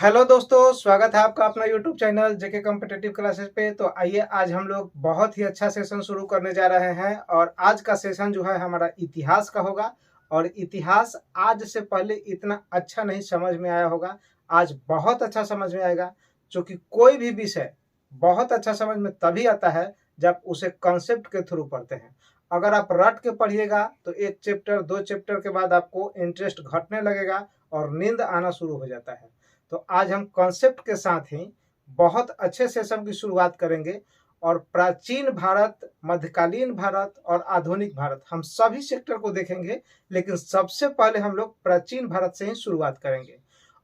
Hello दोस्तों, स्वागत है आपका अपना यूट्यूब चैनल जेके कॉम्पिटिटिव क्लासेस पे। तो आइए आज हम लोग बहुत ही अच्छा सेशन शुरू करने जा रहे हैं और आज का सेशन जो है हमारा इतिहास का होगा। और इतिहास आज से पहले इतना अच्छा नहीं समझ में आया होगा, आज बहुत अच्छा समझ में आएगा। क्योंकि कोई भी विषय बहुत अच्छा समझ में तभी आता है जब उसे कॉन्सेप्ट के थ्रू पढ़ते हैं। अगर आप रट के पढ़िएगा तो एक चैप्टर दो चैप्टर के बाद आपको इंटरेस्ट घटने लगेगा और नींद आना शुरू हो जाता है। तो आज हम कॉन्सेप्ट के साथ ही बहुत अच्छे सेशन की शुरुआत करेंगे और प्राचीन भारत, मध्यकालीन भारत और आधुनिक भारत, हम सभी सेक्टर को देखेंगे। लेकिन सबसे पहले हम लोग प्राचीन भारत से ही शुरुआत करेंगे।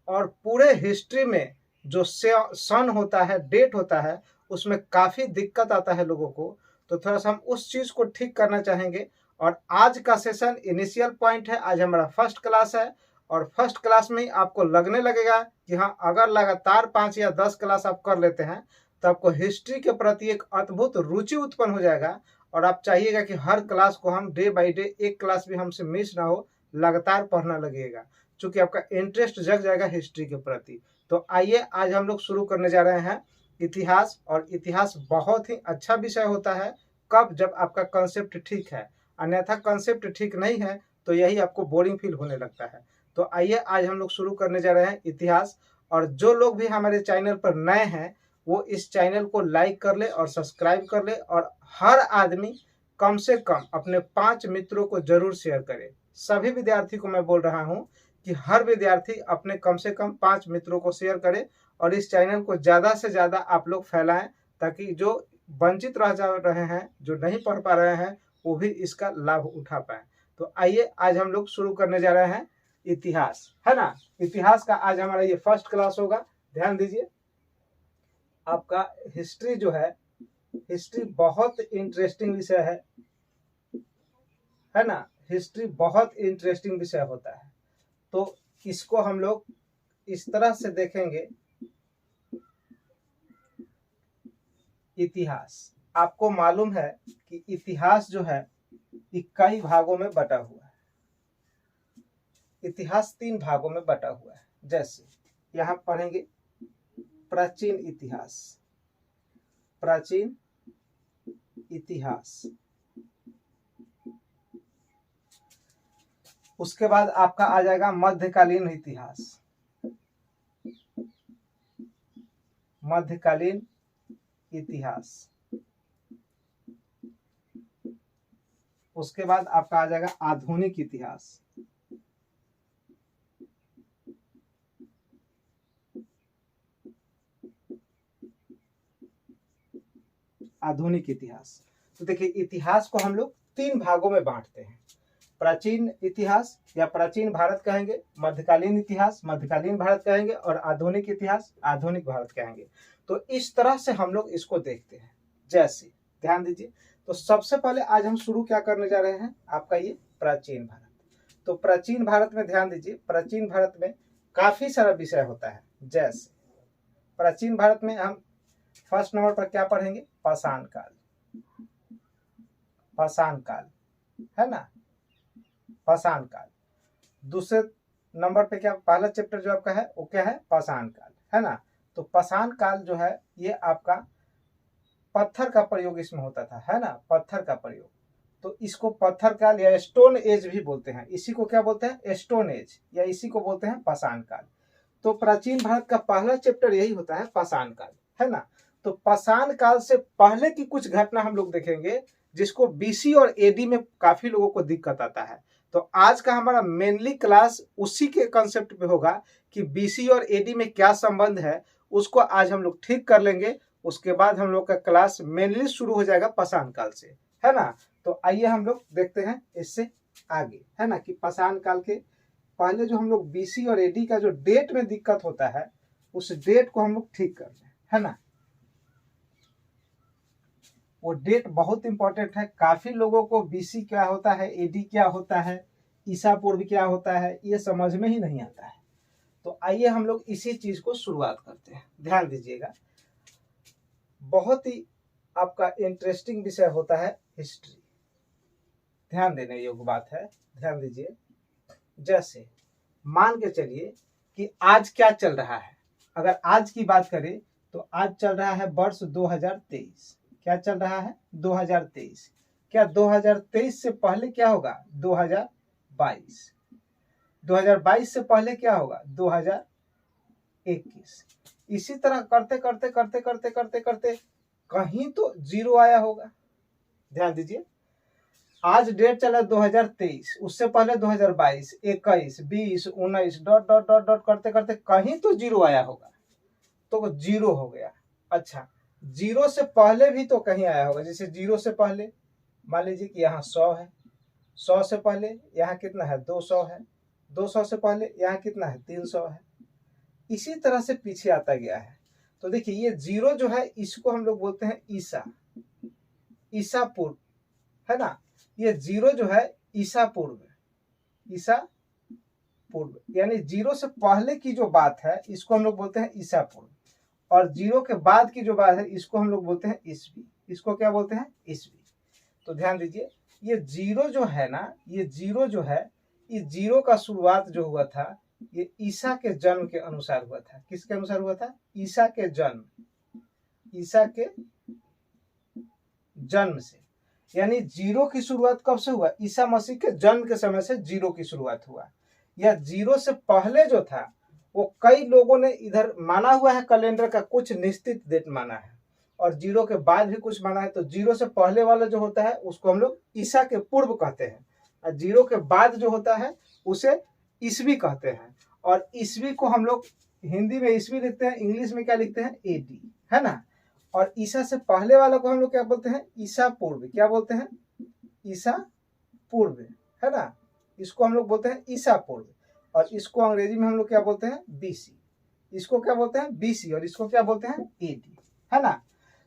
और पूरे हिस्ट्री में जो सन होता है, डेट होता है, उसमें काफ़ी दिक्कत आता है लोगों को। तो थोड़ा सा हम उस चीज़ को ठीक करना चाहेंगे। और आज का सेशन इनिशियल पॉइंट है, आज हमारा फर्स्ट क्लास है। और फर्स्ट क्लास में ही आपको लगने लगेगा कि हाँ, अगर लगातार 5 या 10 क्लास आप कर लेते हैं तो आपको हिस्ट्री के प्रति एक अद्भुत रुचि उत्पन्न हो जाएगा। और आप चाहिएगा कि हर क्लास को हम डे बाय डे, एक क्लास भी हमसे मिस ना हो, लगातार पढ़ना लगेगा, क्योंकि आपका इंटरेस्ट जग जाएगा हिस्ट्री के प्रति। तो आइए आज हम लोग शुरू करने जा रहे हैं इतिहास। और इतिहास बहुत ही अच्छा विषय होता है कब, जब आपका कंसेप्ट ठीक है। अन्यथा कंसेप्ट ठीक नहीं है तो यही आपको बोरिंग फील होने लगता है। तो आइए आज हम लोग शुरू करने जा रहे हैं इतिहास। और जो लोग भी हमारे चैनल पर नए हैं वो इस चैनल को लाइक कर ले और सब्सक्राइब कर ले। और हर आदमी कम से कम अपने 5 मित्रों को जरूर शेयर करे। सभी विद्यार्थी को मैं बोल रहा हूँ कि हर विद्यार्थी अपने कम से कम 5 मित्रों को शेयर करे और इस चैनल को ज़्यादा से ज़्यादा आप लोग फैलाएं, ताकि जो वंचित रह जा रहे हैं, जो नहीं पढ़ पा रहे हैं, वो भी इसका लाभ उठा पाए। तो आइए आज हम लोग शुरू करने जा रहे हैं इतिहास, है ना। इतिहास का आज हमारा ये फर्स्ट क्लास होगा। ध्यान दीजिए, आपका हिस्ट्री जो है, हिस्ट्री बहुत इंटरेस्टिंग विषय है ना। हिस्ट्री बहुत इंटरेस्टिंग विषय होता है। तो इसको हम लोग इस तरह से देखेंगे। इतिहास, आपको मालूम है कि इतिहास जो है कई भागों में बटा हुआ है। इतिहास 3 भागों में बटा हुआ है। जैसे यहाँ पढ़ेंगे प्राचीन इतिहास, प्राचीन इतिहास। उसके बाद आपका आ जाएगा मध्यकालीन इतिहास, मध्यकालीन इतिहास। उसके बाद आपका आ जाएगा आधुनिक इतिहास, आधुनिक इतिहास। तो देखिए, इतिहास को हम लोग 3 भागों में बांटते हैं। प्राचीन इतिहास या प्राचीन भारत कहेंगे, मध्यकालीन इतिहास मध्यकालीन भारत कहेंगे, और आधुनिक इतिहास आधुनिक भारत कहेंगे। तो इस तरह से हम लोग इसको देखते हैं। जैसे ध्यान दीजिए, तो सबसे पहले आज हम शुरू क्या करने जा रहे हैं, आपका ये प्राचीन भारत। तो प्राचीन भारत में ध्यान दीजिए, प्राचीन भारत में काफी सारा विषय होता है। जैसे प्राचीन भारत में हम फर्स्ट नंबर पर क्या पढ़ेंगे, पाषाण काल, पाषाण काल, है ना, पाषाण काल। दूसरे नंबर पे क्या, पहला चैप्टर जो आपका है वो क्या है, पाषाण काल, है ना। तो पाषाण काल जो है ये आपका पत्थर का प्रयोग इसमें होता था, है ना, पत्थर का प्रयोग। तो इसको पत्थर काल या स्टोन एज भी बोलते हैं। इसी को क्या बोलते हैं, स्टोन एज, या इसी को बोलते हैं पाषाण काल। तो प्राचीन भारत का पहला चैप्टर यही होता है, पाषाण काल, है ना। तो पाषाण काल से पहले की कुछ घटना हम लोग देखेंगे, जिसको बीसी और एडी में काफी लोगों को दिक्कत आता है। तो आज का हमारा मेनली क्लास उसी के कंसेप्ट पे होगा कि बीसी और एडी में क्या संबंध है, उसको आज हम लोग ठीक कर लेंगे। उसके बाद हम लोग का क्लास मेनली शुरू हो जाएगा पाषाण काल से, है ना। तो आइए हम लोग देखते हैं इससे आगे, है ना, कि पाषाण काल के पहले जो हम लोग बीसी और एडी का जो डेट में दिक्कत होता है, उस डेट को हम लोग ठीक कर लें, है ना। वो डेट बहुत इंपॉर्टेंट है। काफी लोगों को बीसी क्या होता है, एडी क्या होता है, ईसा पूर्व क्या होता है, ये समझ में ही नहीं आता है। तो आइए हम लोग इसी चीज को शुरुआत करते हैं। ध्यान दीजिएगा, बहुत ही आपका इंटरेस्टिंग विषय होता है हिस्ट्री, ध्यान देने योग्य बात है। ध्यान दीजिए, जैसे मान के चलिए कि आज क्या चल रहा है, अगर आज की बात करें तो आज चल रहा है वर्ष 2023। क्या चल रहा है? 2023। क्या 2023 से पहले क्या होगा? 2022। 2022 से पहले क्या होगा? 2021। इसी तरह करते करते करते करते करते करते कहीं तो जीरो आया होगा। ध्यान दीजिए, आज डेट चला 2023, उससे पहले 2022, 21, 20, 19 डॉट डॉट डॉट डॉट करते करते कहीं तो जीरो आया होगा, तो वो जीरो हो गया। अच्छा, जीरो से पहले भी तो कहीं आया होगा, जैसे जीरो से पहले मान लीजिए कि यहाँ 100 है, 100 से पहले यहाँ कितना है? 200 है, 200 से पहले यहाँ कितना है? 300 है। इसी तरह से पीछे आता गया है। तो देखिए, ये जीरो जो है इसको हम लोग बोलते हैं ईसा, ईसा पूर्व, है ना। ये जीरो जो है ईसा पूर्व, ईसा पूर्व, यानी जीरो से पहले की जो बात है इसको हम लोग बोलते हैं ईसा पूर्व, और जीरो के बाद की जो बात है इसको हम लोग बोलते हैं ईसवी। इसको क्या बोलते हैं? ईसवी। तो ध्यान दीजिए, ये जीरो जो है ना, ये जीरो जो है, इस जीरो का शुरुआत जो हुआ था ये ईसा के जन्म के अनुसार हुआ था। किसके अनुसार हुआ था? ईसा के जन्म, ईसा के जन्म से। यानी जीरो की शुरुआत कब से हुआ? ईसा मसीह के जन्म के समय से जीरो की शुरुआत हुआ। या जीरो से पहले जो था वो कई लोगों ने इधर माना हुआ है, कैलेंडर का कुछ निश्चित डेट माना है, और जीरो के बाद भी कुछ माना है। तो जीरो से पहले वाला जो होता है उसको हम लोग ईसा के पूर्व कहते हैं, और जीरो के बाद जो होता है उसे ईसवी कहते हैं। और ईसवी को हम लोग हिंदी में ईसवी लिखते हैं, इंग्लिश में क्या लिखते हैं? एडी, है ना। और ईसा से पहले वाला को हम लोग क्या बोलते हैं? ईसा पूर्व। क्या बोलते हैं? ईसा पूर्व, है ना। इसको हम लोग बोलते हैं ईसा पूर्व, और इसको अंग्रेजी में हम लोग क्या बोलते हैं? बीसी। इसको क्या बोलते हैं? बीसी, और इसको क्या बोलते हैं? एडी, है ना।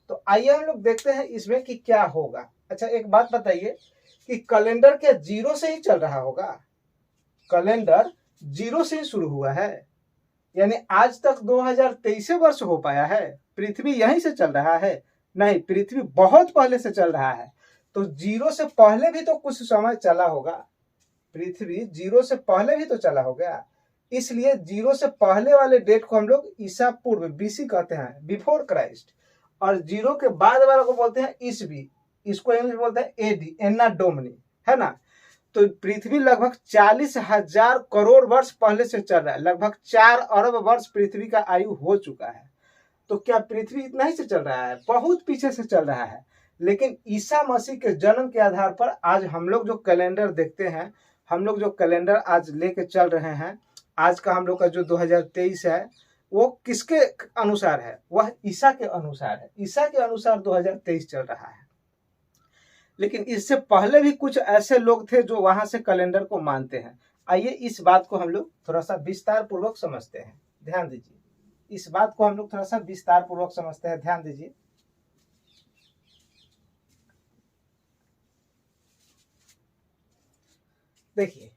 तो आइए हम लोग देखते हैं इसमें कि क्या होगा। अच्छा, एक बात बताइए कि कैलेंडर क्या जीरो से ही चल रहा होगा? कैलेंडर जीरो से ही शुरू हुआ है, यानी आज तक 2023 वर्ष हो पाया है? पृथ्वी यहीं से चल रहा है? नहीं, पृथ्वी बहुत पहले से चल रहा है। तो जीरो से पहले भी तो कुछ समय चला होगा, पृथ्वी जीरो से पहले भी तो चला होगा। इसलिए जीरो से पहले वाले डेट को हम लोग ईसा पूर्व, बीसी कहते हैं, बिफोर क्राइस्ट। और जीरो के बाद वाला को बोलते हैं ईसवी। इसको इंग्लिश में बोलते हैं एडी, एना डोमिनी, है ना। तो पृथ्वी लगभग 40,000 करोड़ वर्ष पहले से चल रहा है, लगभग 4 अरब वर्ष पृथ्वी का आयु हो चुका है। तो क्या पृथ्वी इतना ही से चल रहा है? बहुत पीछे से चल रहा है। लेकिन ईसा मसीह के जन्म के आधार पर आज हम लोग जो कैलेंडर देखते हैं, हम लोग जो कैलेंडर आज लेके चल रहे हैं, आज का हम लोग का जो 2023 है, वो किसके अनुसार है? वह ईसा के अनुसार है। ईसा के अनुसार 2023 चल रहा है। लेकिन इससे पहले भी कुछ ऐसे लोग थे जो वहां से कैलेंडर को मानते हैं। आइए इस बात को हम लोग थोड़ा सा विस्तार पूर्वक समझते हैं। ध्यान दीजिए, इस बात को हम लोग थोड़ा सा विस्तार पूर्वक समझते हैं। ध्यान दीजिए, देखिए,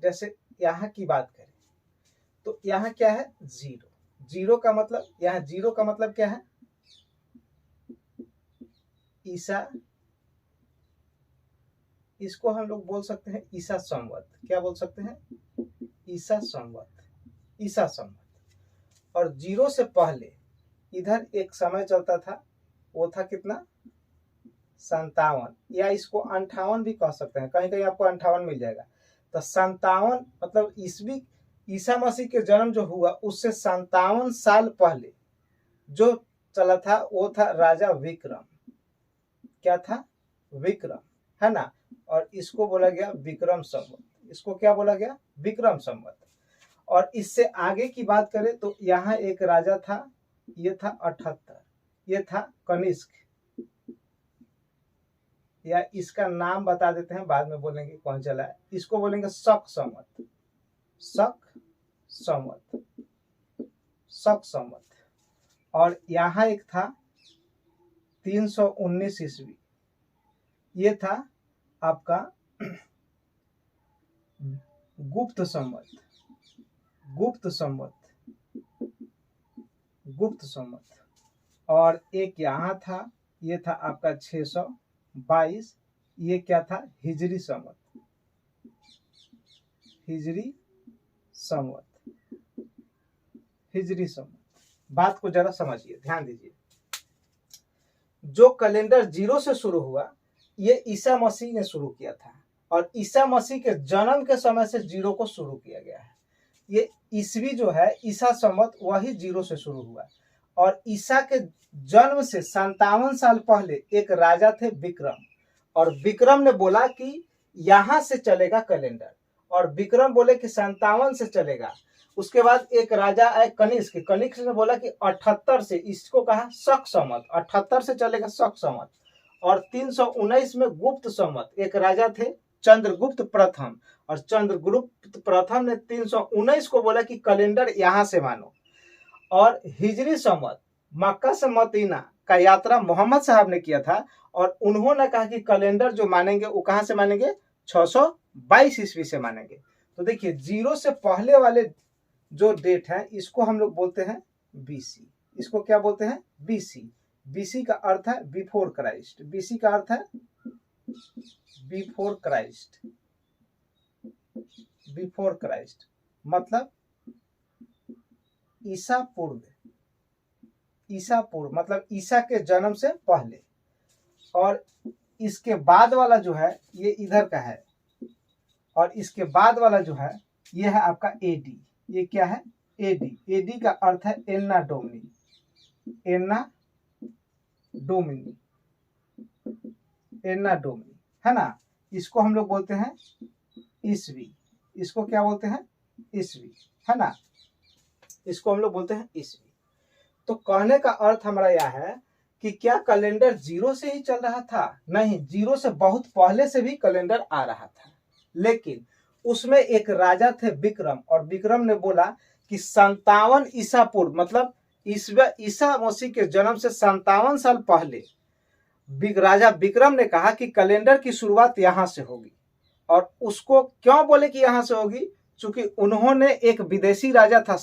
जैसे यहाँ की बात करें तो यहाँ क्या है? जीरो। जीरो का मतलब, यहाँ जीरो का मतलब क्या है? ईसा। इसको हम लोग बोल सकते हैं ईसा संवत। क्या बोल सकते हैं? ईसा संवत, ईसा संवत। और जीरो से पहले इधर एक समय चलता था, वो था कितना? 57, या इसको 58 भी कह सकते हैं, कहीं कहीं आपको 58 मिल जाएगा। तो 57 मतलब ईसवी, ईसा मसीह के जन्म जो हुआ उससे 57 साल पहले जो चला था वो था राजा विक्रम। क्या था? विक्रम, है ना। और इसको बोला गया विक्रम संवत। इसको क्या बोला गया? विक्रम संवत। और इससे आगे की बात करें तो यहाँ एक राजा था, ये था 78, ये था कनिष्क, या इसका नाम बता देते हैं, बाद में बोलेंगे कौन चला है। इसको बोलेंगे शक संवत, शक संवत, शक संवत। और यहाँ एक था 319 ईस्वी, ये था आपका गुप्त संवत, गुप्त संवत, गुप्त संवत। और एक यहाँ था, ये था आपका 622, ये क्या था? हिजरी संवत, हिजरी संवत। हिजरी संवत, बात को जरा समझिए, ध्यान दीजिए। जो कैलेंडर 0 से शुरू हुआ ये ईसा मसीह ने शुरू किया था, और ईसा मसीह के जन्म के समय से 0 को शुरू किया गया है। ये ईसवी जो है ईसा संवत वही 0 से शुरू हुआ, और ईसा के जन्म से 57 साल पहले एक राजा थे विक्रम, और विक्रम ने बोला कि यहां से चलेगा कैलेंडर, और विक्रम बोले कि 57 से चलेगा। उसके बाद एक राजा आए कनिष्क, कनिष्क ने बोला कि 78 से, इसको कहा शक संवत, 78 से चलेगा शक संवत। और 319 में गुप्त संवत, एक राजा थे चंद्रगुप्त प्रथम, और चंद्रगुप्त प्रथम ने 319 को बोला कि कैलेंडर यहां से मानो। और हिजरी संवत, मक्का से मदीना का यात्रा मोहम्मद साहब ने किया था, और उन्होंने कहा कि कैलेंडर जो मानेंगे वो कहां से मानेंगे, 622 ईस्वी से मानेंगे। तो देखिए 0 से पहले वाले जो डेट है इसको हम लोग बोलते हैं बीसी। इसको क्या बोलते हैं, बीसी। बीसी का अर्थ है बिफोर क्राइस्ट। बीसी का अर्थ है बिफोर क्राइस्ट। बिफोर क्राइस्ट मतलब ईसा पूर्व। ईसा पूर्व मतलब ईसा के जन्म से पहले। और इसके बाद वाला जो है ये इधर का है, और इसके बाद वाला जो है ये है आपका एडी। ये क्या है, एडी। एडी का अर्थ है एन्ना डोमिनी। एन्ना डोमिनी, एन्ना डोमिनी, है ना। इसको हम लोग बोलते हैं ईसवी। इसको क्या बोलते हैं, ईसवी, है ना। इसको हम लोग बोलते हैं ईसवी। तो कहने का अर्थ हमारा यह है कि क्या कैलेंडर 0 से ही चल रहा था? नहीं, 0 से बहुत पहले से भी कैलेंडर आ रहा था, लेकिन उसमें एक राजा थे विक्रम, और विक्रम ने बोला कि 57 ईसा पूर्व मतलब ईसा मसीह के जन्म से 57 साल पहले राजा विक्रम ने कहा कि कैलेंडर की शुरुआत यहां से होगी। और उसको क्यों बोले कि यहां से होगी, क्योंकि उन्होंने एक विदेशी राजा था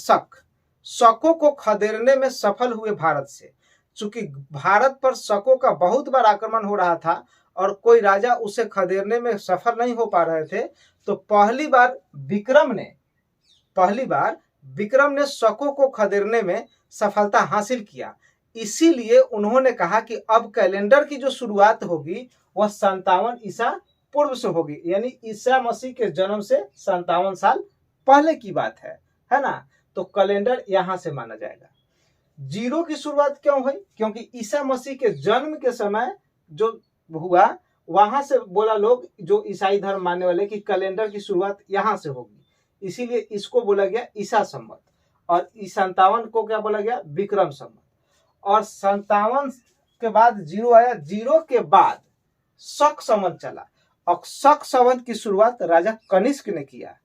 शकों को खदेड़ने में सफल हुए भारत से। चूंकि भारत पर शकों का बहुत बार आक्रमण हो रहा था और कोई राजा उसे खदेड़ने में सफल नहीं हो पा रहे थे, तो पहली बार विक्रम ने शकों को खदेड़ने में सफलता हासिल किया। इसीलिए उन्होंने कहा कि अब कैलेंडर की जो शुरुआत होगी वह 57 ईसा पूर्व से होगी, यानी ईसा मसीह के जन्म से 57 साल पहले की बात है ना। तो कैलेंडर यहां से माना जाएगा। 0 की शुरुआत क्यों हुई, क्योंकि ईसा मसीह के जन्म के समय जो हुआ वहां से बोला लोग जो ईसाई धर्म मानने वाले कि कैलेंडर की शुरुआत यहां से होगी, इसीलिए इसको बोला गया ईसा संवत। और 57 को क्या बोला गया, विक्रम संवत। और 57 के बाद 0 आया, 0 के बाद शक संवत चला, और शक संवत की शुरुआत राजा कनिष्क ने किया।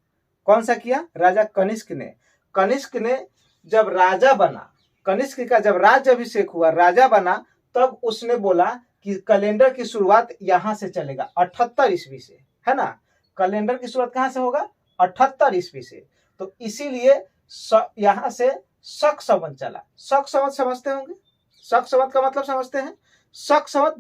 कौन सा किया, राजा कनिष्क ने। कनिष्क ने जब राजा बना, कनिष्क का जब राज्याभिषेक हुआ, राजा बना, तब उसने बोला कि कैलेंडर की शुरुआत यहां से चलेगा 78 ईस्वी से, है ना। कैलेंडर की शुरुआत कहां से होगा, 78 ईस्वी से। तो इसीलिए यहां से शक संवत चला। शक संवत समझते होंगे, शक संवत का मतलब समझते हैं। शक संवत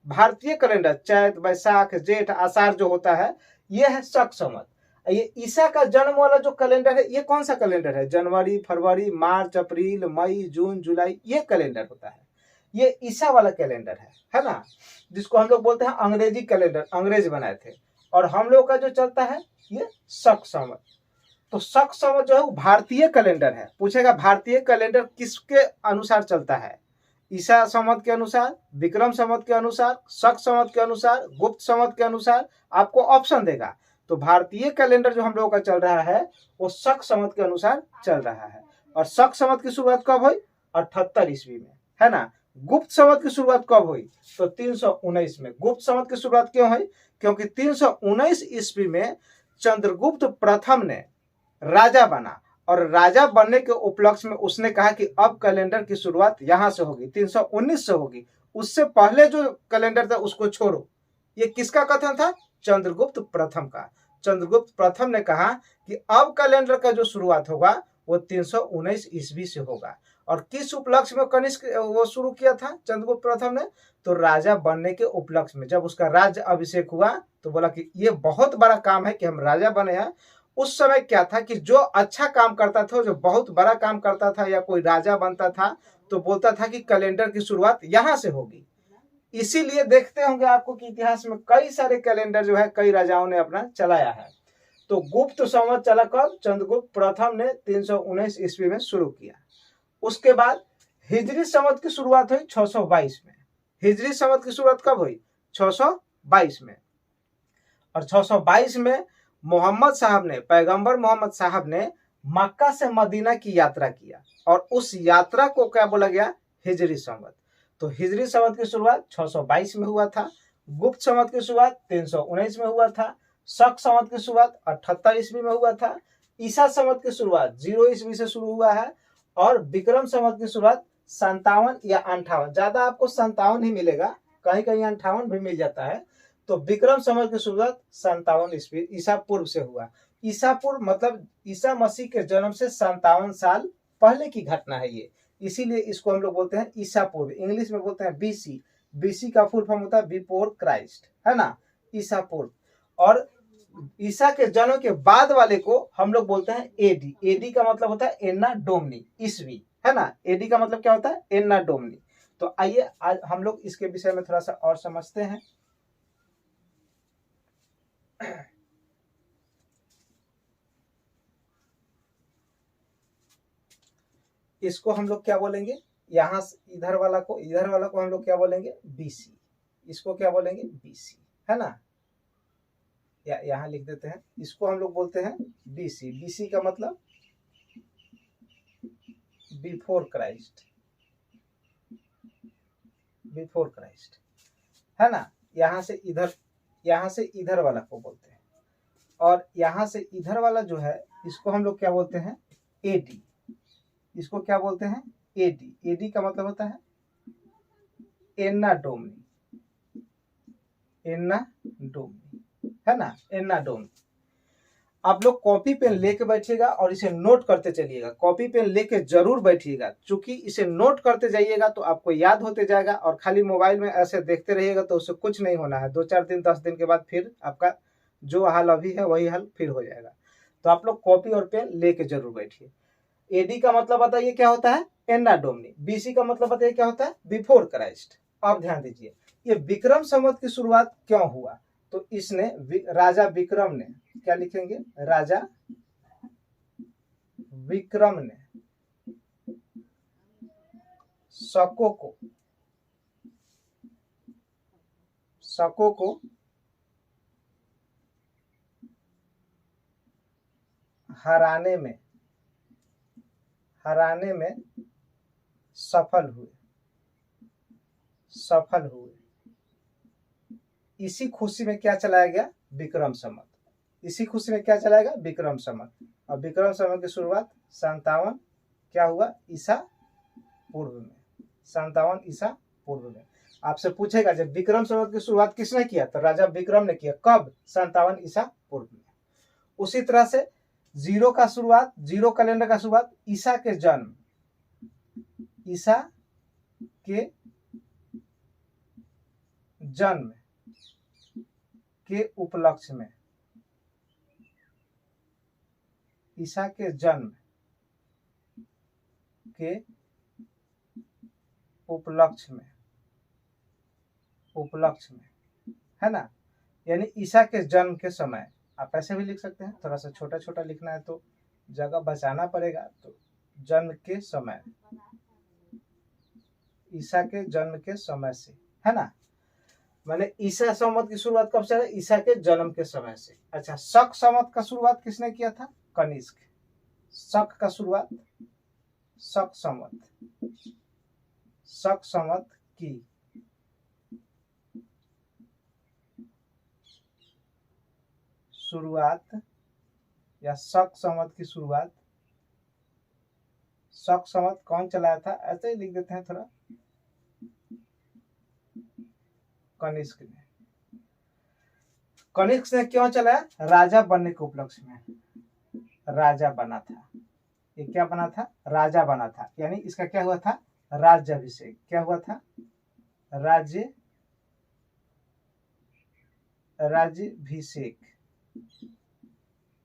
भारतीय कैलेंडर चैत वैशाख जेठ आषाढ़ जो होता है ये है शक संवत। ये ईसा का जन्म वाला जो कैलेंडर है ये कौन सा कैलेंडर है, जनवरी फरवरी मार्च अप्रैल मई जून जुलाई, ये कैलेंडर होता है। ये ईसा वाला कैलेंडर है ना, जिसको हम लोग बोलते हैं अंग्रेजी कैलेंडर, अंग्रेज बनाए थे। और हम लोग का जो चलता है ये शक संवत। तो शक संवत जो है वो भारतीय कैलेंडर है। पूछेगा भारतीय कैलेंडर किसके अनुसार चलता है, ईसा संवत के अनुसार, विक्रम संवत के अनुसार, शक संवत के अनुसार, गुप्त संवत के अनुसार, आपको ऑप्शन देगा। तो भारतीय कैलेंडर जो हम लोगों का चल रहा है वो शक संवत के अनुसार चल रहा है। और शक संवत की शुरुआत कब हुई, 78 ईस्वी में, है ना। गुप्त संवत की शुरुआत कब हुई, तो 319 में। गुप्त संवत की शुरुआत क्यों हुई, क्योंकि 319 ईस्वी में चंद्रगुप्त प्रथम ने राजा बना, और राजा बनने के उपलक्ष्य में उसने कहा कि अब कैलेंडर की शुरुआत यहां से होगी, 319 से होगी। उससे पहले जो कैलेंडर था उसको छोड़ो। ये किसका कथन था, चंद्रगुप्त प्रथम का। चंद्रगुप्त प्रथम ने कहा कि अब कैलेंडर का जो शुरुआत होगा वो 319 ईस्वी से होगा। और किस उपलक्ष्य में कनिष्क वो शुरू किया था चंद्रगुप्त प्रथम ने? तो राजा बनने के उपलक्ष्य में। जब उसका राज्य अभिषेक हुआ तो बोला कि ये बहुत बड़ा काम है कि हम राजा बने हैं। उस समय क्या था कि जो अच्छा काम करता था, जो बहुत बड़ा काम करता था या कोई राजा बनता था तो बोलता था कि कैलेंडर की शुरुआत यहाँ से होगी। इसीलिए देखते होंगे आपको कि इतिहास में कई सारे कैलेंडर जो है कई राजाओं ने अपना चलाया है। तो गुप्त संवत चला कब? चंद्रगुप्त प्रथम ने 319 ईस्वी में शुरू किया। उसके बाद हिजरी संवत की शुरुआत हुई 622 में। हिजरी संवत की शुरुआत कब हुई? 622 में। और 622 में मोहम्मद साहब ने, पैगंबर मोहम्मद साहब ने मक्का से मदीना की यात्रा किया और उस यात्रा को क्या बोला गया? हिजरी संवत। तो हिजरी संवत की शुरुआत 622 में हुआ था, गुप्त संवत की शुरुआत 319 में हुआ था, शक संवत की शुरुआत 78 ईस्वी में हुआ था, ईसा संवत की शुरुआत 0 ईस्वी से शुरू हुआ है और विक्रम संवत की शुरुआत 57 या 58, ज्यादा आपको 57 ही मिलेगा, कहीं कहीं 58 भी मिल जाता है। तो विक्रम संवत की शुरुआत 57 ईस्वी ईसा पूर्व से हुआ। ईसा पूर्व मतलब ईसा मसीह के जन्म से 57 साल पहले की घटना है ये, इसीलिए इसको हम लोग बोलते हैं ईसा पूर्व। इंग्लिश में बोलते हैं बीसी। बीसी का फुल फॉर्म होता है बिफोर क्राइस्ट, है ना, ईसा पूर्व। और ईसा के जन्म के बाद वाले को हम लोग बोलते हैं एडी। एडी का मतलब होता है एन्ना डोमनी, ईस्वी, है ना। एडी का मतलब क्या होता है? एन्ना डोमनी। तो आइए आज हम लोग इसके विषय में थोड़ा सा और समझते हैं। इसको हम लोग क्या बोलेंगे? यहाँ इधर वाला को हम लोग क्या बोलेंगे? बीसी। इसको क्या बोलेंगे? बीसी, है ना। यहाँ लिख देते हैं, इसको हम लोग बोलते हैं बीसी। बीसी का मतलब बिफोर क्राइस्ट, बिफोर क्राइस्ट, है ना। यहाँ से इधर वाला को बोलते हैं। और यहाँ से इधर वाला जो है इसको हम लोग क्या बोलते हैं? एडी। इसको क्या बोलते हैं? एडी। एडी का मतलब होता है एन्ना डोमनी, एन्ना डोमनी, है ना, एन्ना डोमनी। आप लोग कॉपी पेन लेके बैठिएगा और इसे नोट करते चलिएगा। कॉपी पेन लेके जरूर बैठिएगा, क्योंकि इसे नोट करते जाइएगा तो आपको याद होते जाएगा। और खाली मोबाइल में ऐसे देखते रहिएगा तो उससे कुछ नहीं होना है। 2-4 दिन 10 दिन के बाद फिर आपका जो हाल अभी है वही हाल फिर हो जाएगा। तो आप लोग कॉपी और पेन लेके जरूर बैठिए। एडी का मतलब बताइए क्या होता है? एन्ना डोमनी। बीसी का मतलब बताइए क्या होता है? Before Christ. अब ध्यान दीजिए, ये विक्रम संवत की शुरुआत क्यों हुआ? तो इसने राजा विक्रम ने, क्या लिखेंगे? राजा विक्रम ने शकों को हराने में सफल हुए। इसी खुशी में क्या चलाया गया? विक्रम संवत। इसी खुशी में क्या चलाया गया? विक्रम संवत। और विक्रम संवत की शुरुआत 57 क्या हुआ? ईसा पूर्व में। 57 ईसा पूर्व में। आपसे पूछेगा जब विक्रम संवत की शुरुआत किसने किया? तो राजा विक्रम ने किया। कब? 57 ईसा पूर्व में। उसी तरह से जीरो कैलेंडर का शुरुआत ईसा के जन्म के उपलक्ष्य में, ईसा के जन्म के उपलक्ष्य में, है ना। यानी ईसा के जन्म के समय। आप ऐसे भी लिख सकते हैं, थोड़ा सा छोटा छोटा लिखना है तो जगह बचाना पड़ेगा। तो जन्म के समय, ईसा के जन्म के समय से, है ना। मैंने ईसा संवत की शुरुआत कब से है? ईसा के जन्म के समय से। अच्छा, शक संवत का शुरुआत किसने किया था? कनिष्क। शक का शुरुआत, शक संवत की शुरुआत या शक संवत की शुरुआत, शक संवत कौन चलाया था? ऐसे ही लिख देते हैं थोड़ा, कनिष्क ने। कनिष्क ने क्यों चलाया? राजा बनने के उपलक्ष्य में राजा बना था। ये क्या बना था, राजा बना था, यानी इसका क्या हुआ था, राज्याभिषेक। क्या हुआ था,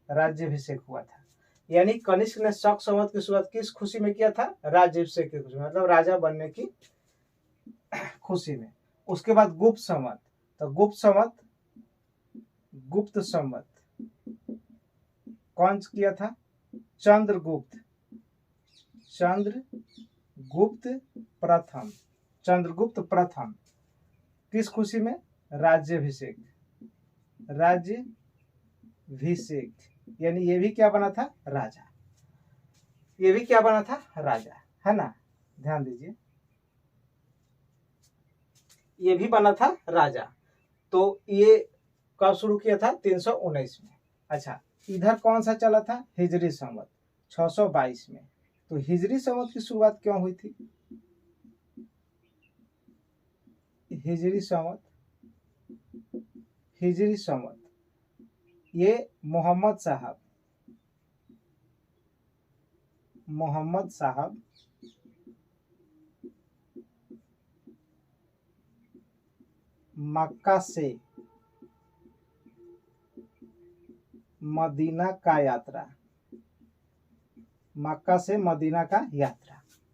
राज्याभिषेक हुआ था। यानी कनिष्क ने शक संवत की शुरुआत किस खुशी में किया था, राज्याभिषेक की खुशी में, मतलब राजा बनने की खुशी में। उसके बाद गुप्त संवत, तो गुप्त संवत कौन किया था, चंद्रगुप्त प्रथम। किस खुशी में, राज्याभिषेक। यानी ये भी क्या बना था, राजा। ये भी क्या बना था, राजा, है ना, ध्यान दीजिए, ये भी बना था राजा। तो ये कब शुरू किया था, 319 में। अच्छा, इधर कौन सा चला था, हिजरी संवत 622 में। तो हिजरी संवत की शुरुआत क्यों हुई थी, हिजरी संवत ये मोहम्मद साहब मक्का से मदीना का यात्रा,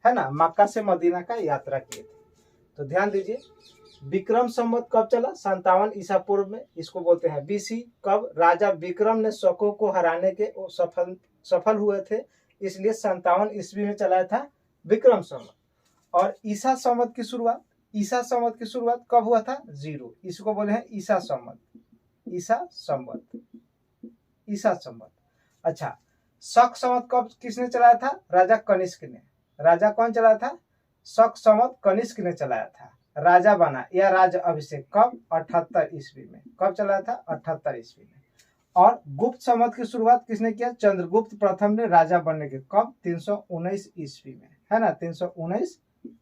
है ना, मक्का से मदीना का यात्रा किए थे। तो ध्यान दीजिए, विक्रम संवत कब चला, 57 ईसा पूर्व में, इसको बोलते हैं बीसी। कब, राजा विक्रम ने शकों को हराने के सफल हुए थे, इसलिए 57 ईस्वी में चलाया था विक्रम संवत। और ईसा संवत की शुरुआत कब हुआ था, 0, इसको बोले हैं ईसा संवत। अच्छा, शक संवत कब किसने चलाया था, राजा कनिष्क ने। राजा कौन चलाया था, शक संवत कनिष्क ने चलाया था, राजा बना या राज अभिषेक कब, 78 ईस्वी में। कब चलाया था, 78 ईस्वी में। और गुप्त संवत की शुरुआत किसने किया, चंद्रगुप्त प्रथम ने राजा बनने के, कब, 319 ईस्वी में, है ना, 319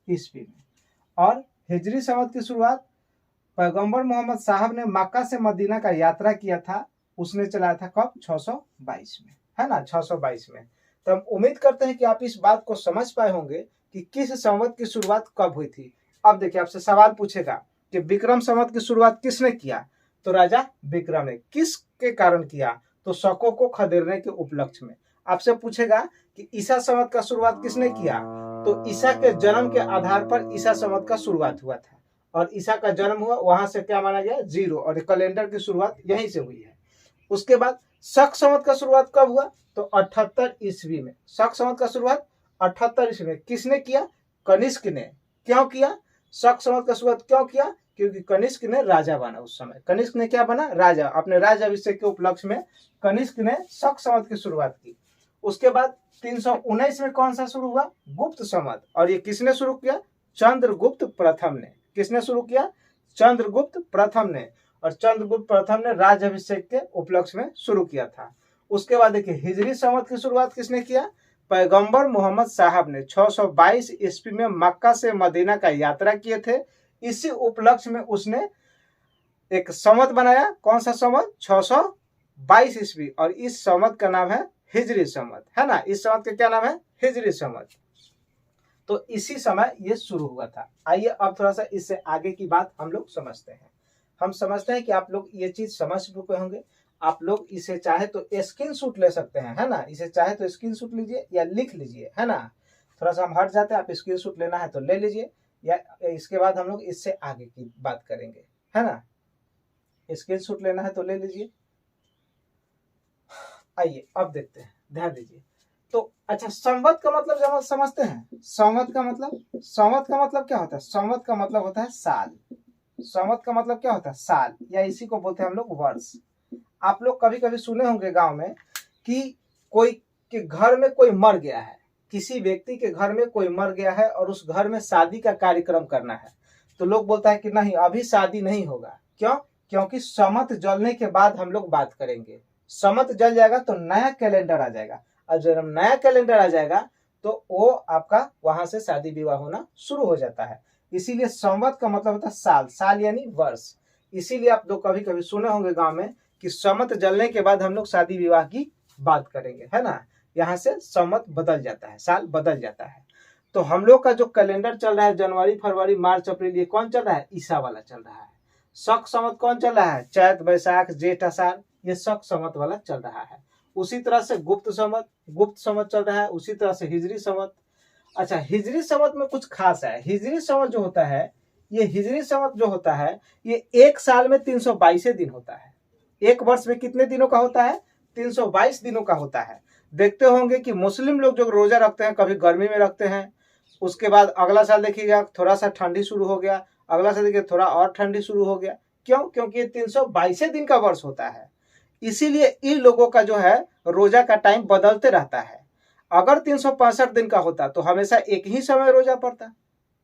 ईस्वी में। और हिजरी संवत की शुरुआत पैगंबर मोहम्मद साहब ने मक्का से मदीना का यात्रा किया था, उसने चलाया था कब, 622 में, है ना, 622 में। तो हम उम्मीद करते हैं कि आप इस बात को समझ पाए होंगे कि किस संवत की शुरुआत कब हुई थी। अब देखिए, आपसे सवाल पूछेगा कि विक्रम संवत की शुरुआत किसने किया, तो राजा विक्रम ने। किसके कारण किया, तो शकों को खदेड़ने के उपलक्ष्य में। आपसे पूछेगा कि ईसा संवत का शुरुआत किसने किया, तो ईसा के जन्म के आधार पर ईसा संवत का शुरुआत हुआ था, और ईसा का जन्म हुआ, वहां से क्या माना गया, 0, और कैलेंडर की शुरुआत यहीं से हुई है। उसके बाद शक संवत का शुरुआत कब हुआ, तो 78 ईस्वी में। शक संवत का शुरुआत 78 ईस्वी में किसने किया, कनिष्क ने। क्यों किया, शक संवत का शुरुआत क्यों किया, क्योंकि कनिष्क ने राजा बना। उस समय कनिष्क ने क्या बना, राजा। अपने राज्याभिषेक के उपलक्ष्य में कनिष्क ने शक संवत की शुरुआत की। उसके बाद 319 में कौन सा शुरू हुआ, गुप्त संवत, और ये किसने शुरू किया, चंद्रगुप्त प्रथम ने। किसने शुरू किया, चंद्रगुप्त प्रथम ने, और चंद्रगुप्त प्रथम ने राज्याभिषेक के उपलक्ष्य में शुरू किया था। उसके बाद देखिए, हिजरी संवत की शुरुआत किसने किया, पैगंबर मोहम्मद साहब ने 622 ईस्वी में मक्का से मदीना का यात्रा किए थे। इसी उपलक्ष्य में उसने एक संवत बनाया, कौन सा संवत, 622 ईस्वी, और इस संवत का नाम है हिजरी संवत, है ना। इस संवत का क्या नाम है, हिजरी संवत। तो इसी समय ये शुरू हुआ था। आइए अब थोड़ा सा इससे आगे की बात हम लोग समझते हैं। हम समझते हैं कि आप लोग ये चीज समझ चुके होंगे। आप लोग इसे चाहे तो स्क्रीनशॉट ले सकते हैं, है ना। इसे चाहे तो स्क्रीनशॉट लीजिए या लिख लीजिए, है ना। थोड़ा सा हम हट जाते हैं, आप स्क्रीनशॉट लेना है तो ले लीजिए, या इसके बाद हम लोग इससे आगे की बात करेंगे, है ना। स्क्रीनशॉट लेना है तो ले लीजिए। आइए अब देखते हैं, ध्यान दीजिए। तो अच्छा, संवत का मतलब समझते हैं। संवत का मतलब क्या होता है, संवत का मतलब होता है साल। संवत का मतलब क्या होता है, साल, या इसी को बोलते हैं हम लोग वर्ष। आप लोग कभी कभी सुने होंगे गांव में कि कोई के घर में कोई मर गया है, किसी व्यक्ति के घर में कोई मर गया है और उस घर में शादी का कार्यक्रम करना है, तो लोग बोलता है कि नहीं, अभी शादी नहीं होगा। क्यों, क्योंकि सम्मत जलने के बाद हम लोग बात करेंगे। सम्मत जल जाएगा तो नया कैलेंडर आ जाएगा, और जब नया कैलेंडर आ जाएगा तो वो आपका वहां से शादी विवाह होना शुरू हो जाता है। इसीलिए संवत का मतलब होता है साल, साल यानी वर्ष। इसीलिए आप लोग कभी कभी सुने होंगे गांव में कि सम्मत जलने के बाद हम लोग शादी विवाह की बात करेंगे, है ना। यहाँ से संवत बदल जाता है, साल बदल जाता है। तो हम लोग का जो कैलेंडर चल रहा है जनवरी फरवरी मार्च अप्रैल, ये कौन चल रहा है? ईसा वाला चल रहा है। शक संवत कौन चल रहा है? चैत बैसाख जेठ आषाढ़, ये शक संवत वाला चल रहा है। उसी तरह से गुप्त संवत चल रहा है। उसी तरह से हिजरी संवत। अच्छा, हिजरी संवत में कुछ खास है। हिजरी संवत जो होता है, ये हिजरी संवत जो होता है, ये एक साल में 322 दिन होता है। एक वर्ष में कितने दिनों का होता है? 322 दिनों का होता है। देखते होंगे कि मुस्लिम लोग जो रोजा रखते हैं, कभी गर्मी में रखते हैं, उसके बाद अगला साल देखिएगा थोड़ा सा ठंडी शुरू हो गया, अगला साल देखिए थोड़ा और ठंडी शुरू हो गया। क्यों? क्योंकि ये 322 दिन का वर्ष होता है। इसीलिए इन लोगों का जो है रोजा का टाइम बदलते रहता है। अगर 365 दिन का होता तो हमेशा एक ही समय रोजा पड़ता,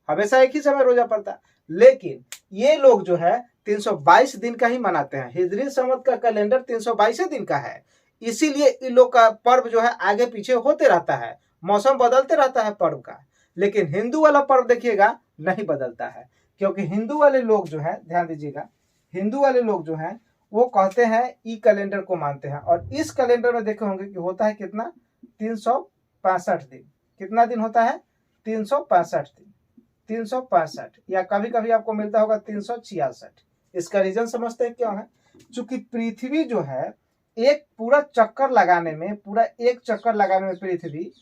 हमेशा एक ही समय रोजा पड़ता। लेकिन ये लोग जो है 322 दिन का ही मनाते हैं। हिजरी संवत का कैलेंडर 322 दिन का है। इसीलिए इन लोग का पर्व जो है आगे पीछे होते रहता है, मौसम बदलते रहता है पर्व का। लेकिन हिंदू वाला पर्व देखिएगा नहीं बदलता है, क्योंकि हिंदू वाले लोग जो है, ध्यान दीजिएगा, हिंदू वाले लोग जो हैं वो कहते हैं ई कैलेंडर को मानते हैं। और इस कैलेंडर में देखे होंगे कि होता है कितना? 365 दिन। कितना दिन होता है? 365 दिन। 365 या कभी कभी आपको मिलता होगा 366। इसका रीजन समझते हैं क्यों है? चूंकि पृथ्वी जो है एक पूरा चक्कर लगाने में, पूरा एक चक्कर लगाने में पृथ्वी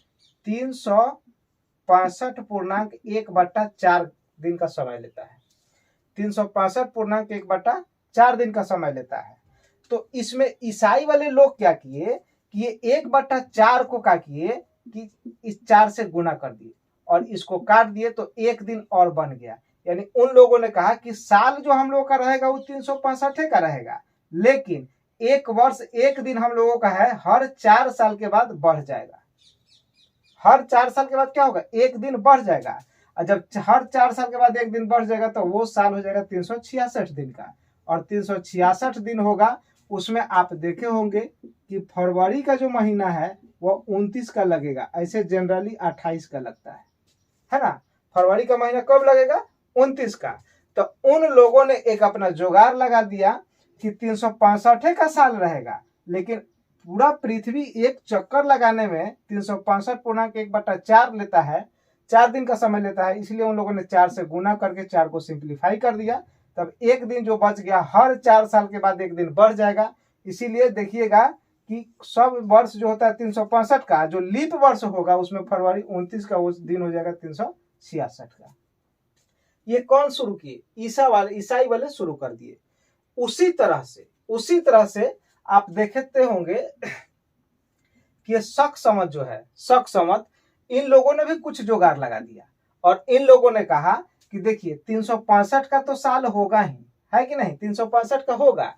365.1/4 दिन का समय लेता है। 365.1/4 दिन का समय लेता है। तो इसमें ईसाई वाले लोग क्या किए कि ये 1/4 को क्या किए कि इस 4 से गुना कर दिए और इसको काट दिए, तो एक दिन और बन गया। यानी उन लोगों ने कहा कि साल जो हम लोगों का रहेगा वो 365 का रहेगा, लेकिन एक वर्ष एक दिन हम लोगों का है, हर 4 साल के बाद बढ़ जाएगा। हर 4 साल के बाद क्या होगा? एक दिन बढ़ जाएगा। और जब हर 4 साल के बाद एक दिन बढ़ जाएगा तो वो साल हो जाएगा 366 दिन का। और 366 दिन होगा, उसमें आप देखे होंगे कि फरवरी का जो महीना है वो 29 का लगेगा। ऐसे जनरली 28 का लगता है ना? फरवरी का महीना कब लगेगा? 29 का। तो उन लोगों ने एक अपना जुगाड़ लगा दिया कि 365 का साल रहेगा, लेकिन पूरा पृथ्वी एक चक्कर लगाने में 365.1/4 लेता है, 4 दिन का समय लेता है। इसलिए उन लोगों ने 4 से गुना करके 4 को सिंप्लीफाई कर दिया। तब एक दिन जो बच गया, हर 4 साल के बाद एक दिन बढ़ जाएगा। इसीलिए देखिएगा कि सब वर्ष जो होता है 365 का, जो लीप वर्ष होगा उसमें फरवरी 29 का उस दिन हो जाएगा 366 का। ये कौन शुरू किए? ईसाई वाले शुरू कर दिए। उसी तरह से आप देखते होंगे कि शक संवत जो है, शक संवत, इन लोगों ने भी कुछ जुगाड़ लगा दिया और इन लोगों ने कहा कि देखिए 365 का तो साल होगा ही, है कि नहीं? 365 का होगा,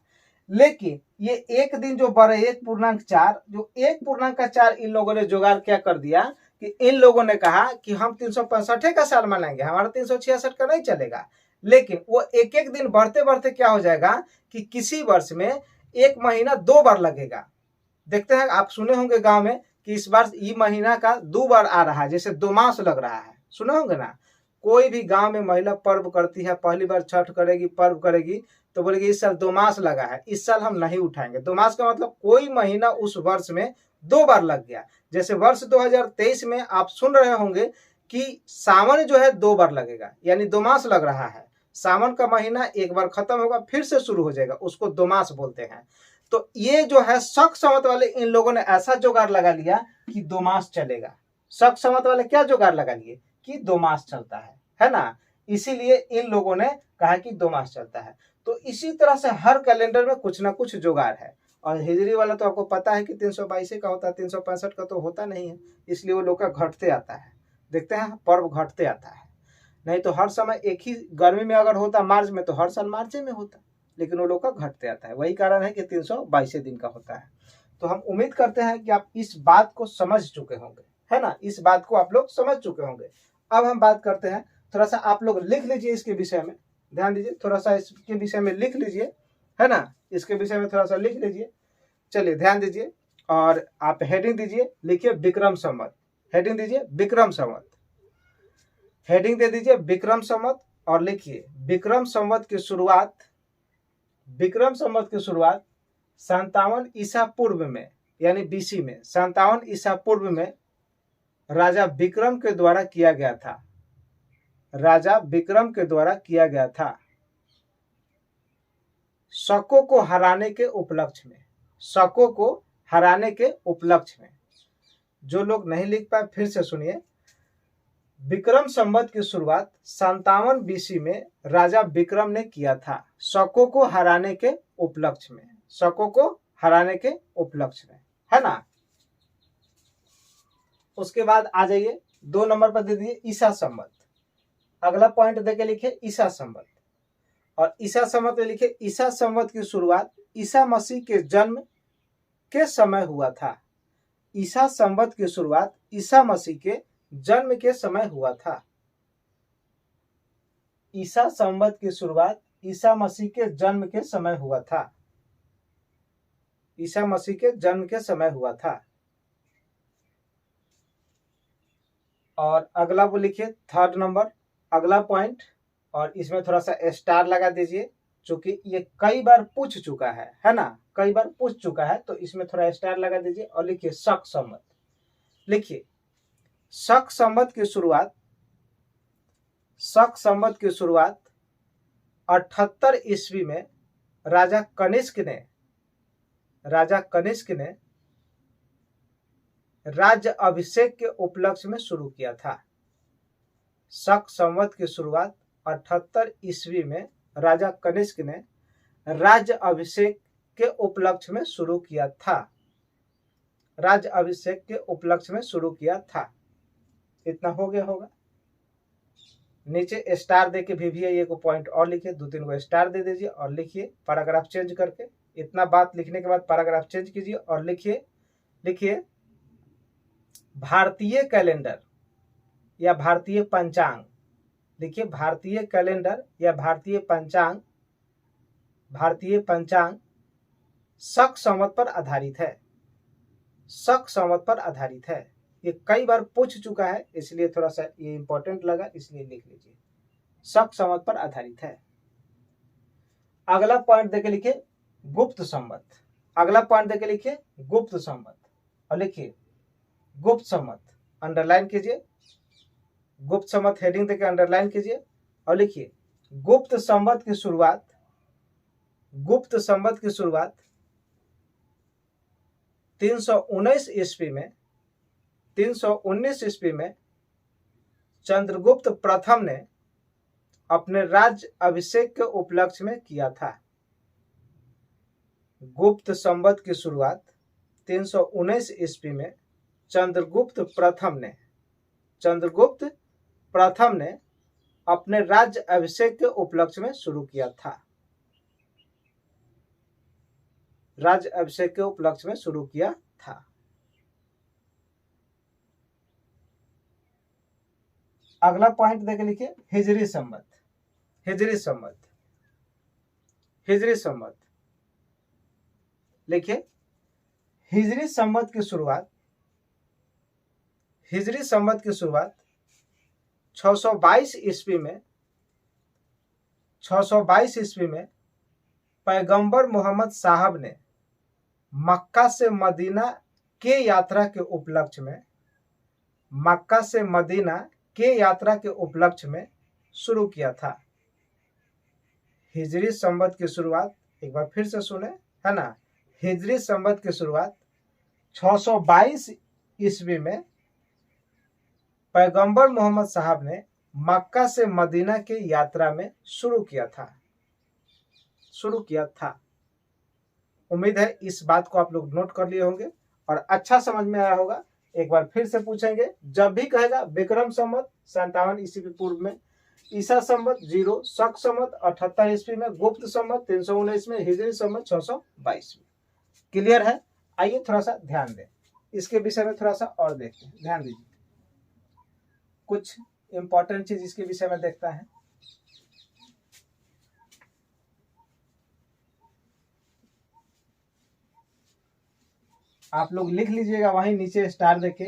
लेकिन ये एक दिन जो बढ़े 1.4, जो 1.4 इन लोगों ने जुगाड़ क्या कर दिया कि इन लोगों ने कहा कि हम 365 का साल मनाएंगे, हमारा 366 का नहीं चलेगा। लेकिन वो एक एक दिन बढ़ते बढ़ते क्या हो जाएगा कि किसी वर्ष में एक महीना 2 बार लगेगा। देखते हैं, आप सुने होंगे गांव में कि इस बार ये महीना का 2 बार आ रहा है, जैसे 2 मास लग रहा है, सुने होंगे ना? कोई भी गांव में महिला पर्व करती है, पहली बार छठ करेगी, पर्व करेगी, तो बोलेगी इस साल 2 मास लगा है, इस साल हम नहीं उठाएंगे। 2 मास का मतलब कोई महीना उस वर्ष में 2 बार लग गया। जैसे वर्ष 2023 में आप सुन रहे होंगे कि सावन जो है 2 बार लगेगा, यानी 2 मास लग रहा है। सावन का महीना एक बार खत्म होगा, फिर से शुरू हो जाएगा, उसको 2 मास बोलते हैं। तो ये जो है शक संवत वाले, इन लोगों ने ऐसा जुगाड़ लगा लिया कि 2 मास चलेगा। शक संवत वाले क्या जुगाड़ लगा लिए कि 2 मास चलता है ना? इसीलिए इन लोगों ने कहा कि 2 मास चलता है। तो इसी तरह से हर कैलेंडर में कुछ ना कुछ जुगाड़ है। और हिजरी वाला तो आपको पता है कि 322 का होता है, 365 का तो होता नहीं है, इसलिए वो लोग का घटते आता है। देखते हैं पर्व घटते आता है। नहीं तो हर समय एक ही, गर्मी में अगर होता मार्च में तो हर साल मार्च में होता, लेकिन वो लोग का घटते आता है। वही कारण है कि 322 दिन का होता है। तो हम उम्मीद करते हैं कि आप इस बात को समझ चुके होंगे, है ना? इस बात को आप लोग समझ चुके होंगे। अब हम बात करते हैं, थोड़ा सा आप लोग लिख लीजिए इसके विषय में, ध्यान दीजिए, थोड़ा सा इसके विषय में लिख लीजिए, है ना? इसके विषय में थोड़ा सा लिख लीजिए। चलिए ध्यान दीजिए और आप हेडिंग दीजिए, लिखिए विक्रम संवत। हेडिंग दीजिए विक्रम संवत, हेडिंग दे दीजिए विक्रम संवत और लिखिए विक्रम संवत की शुरुआत 57 ईसा पूर्व में यानी बीसी में 57 ईसा पूर्व में राजा विक्रम के द्वारा किया गया था। राजा विक्रम के द्वारा किया गया था। शकों को हराने के उपलक्ष्य में, शकों को हराने के उपलक्ष्य में। जो लोग नहीं लिख पाए फिर से सुनिए। विक्रम संवत की शुरुआत 57 बीसी में राजा विक्रम ने किया था, शकों को हराने के उपलक्ष्य में, शकों को हराने के उपलक्ष्य में, है ना। उसके बाद आ जाइए 2 नंबर पर दे दीजिए ईसा संवत। अगला पॉइंट देके लिखिए ईसा संवत, और ईसा संवत में लिखिए ईसा संवत की शुरुआत ईसा मसीह के जन्म के समय हुआ था। ईसा संवत की शुरुआत ईसा मसीह के जन्म के समय हुआ था। ईसा संवत की शुरुआत ईसा मसीह के जन्म के समय हुआ था। ईसा मसीह के जन्म के समय हुआ था। और अगला वो लिखिए 3rd नंबर, अगला पॉइंट, और इसमें थोड़ा सा स्टार लगा दीजिए, क्योंकि ये कई बार पूछ चुका है ना, कई बार पूछ चुका है, तो इसमें थोड़ा स्टार लगा दीजिए और लिखिए शक संवत। लिखिए शक संवत की शुरुआत, शक संवत की शुरुआत 78 ईस्वी में राजा कनिष्क ने राज्य अभिषेक के उपलक्ष्य में शुरू किया था। शक संवत की शुरुआत 78 ईस्वी में राजा कनिष्क ने राज्य अभिषेक के उपलक्ष्य में शुरू किया था। राज्य अभिषेक के उपलक्ष्य में शुरू किया था। इतना हो गया होगा। नीचे स्टार देके भी को पॉइंट और लिखिए, 2-3 को स्टार दे दीजिए और लिखिए पैराग्राफ चेंज करके। इतना बात लिखने के बाद पैराग्राफ चेंज कीजिए और लिखिए भारतीय कैलेंडर या भारतीय पंचांग। लिखिए भारतीय कैलेंडर या भारतीय पंचांग शक संवत पर आधारित है। शक संवत पर आधारित है। ये कई बार पूछ चुका है, इसलिए थोड़ा सा ये इंपॉर्टेंट लगा, इसलिए लिख लीजिए शक संवत पर आधारित है। अगला पॉइंट देके लिखिए गुप्त संवत। अगला पॉइंट देके लिखिए गुप्त संवत, और लिखिए गुप्त संवत, अंडरलाइन कीजिए। गुप्त संवत हेडिंग देके अंडरलाइन कीजिए और लिखिए गुप्त संवत की शुरुआत 319 ईस्वी में चंद्रगुप्त प्रथम ने अपने राज्य अभिषेक के उपलक्ष्य में किया था। गुप्त संवत की शुरुआत 319 ईस्वी में चंद्रगुप्त प्रथम ने अपने राज्य अभिषेक के उपलक्ष्य में शुरू किया था। राज्य अभिषेक के उपलक्ष्य में शुरू किया था। अगला पॉइंट देके लिखिए हिजरी संवत। लिखिए हिजरी संवत की शुरुआत 622 ईस्वी में पैगंबर मोहम्मद साहब ने मक्का से मदीना के यात्रा के उपलक्ष्य में शुरू किया था। हिजरी संवत की शुरुआत, एक बार फिर से सुने, है ना। हिजरी संवत की शुरुआत 622 ईस्वी में पैगंबर मोहम्मद साहब ने मक्का से मदीना के यात्रा में शुरू किया था। उम्मीद है इस बात को आप लोग नोट कर लिए होंगे और अच्छा समझ में आया होगा। एक बार फिर से पूछेंगे, जब भी कहेगा विक्रम संवत 57 ईस्वी पूर्व में, ईसा संवत 0, शक संवत 78 ईस्वी में, गुप्त संवत 319 में, हिजरी संवत 622 में। क्लियर है। आइए थोड़ा सा ध्यान दें, इसके विषय में थोड़ा सा और देखते हैं। ध्यान दीजिए, कुछ इंपॉर्टेंट चीज इसके विषय में देखता है। आप लोग लिख लीजिएगा वहीं नीचे स्टार देके।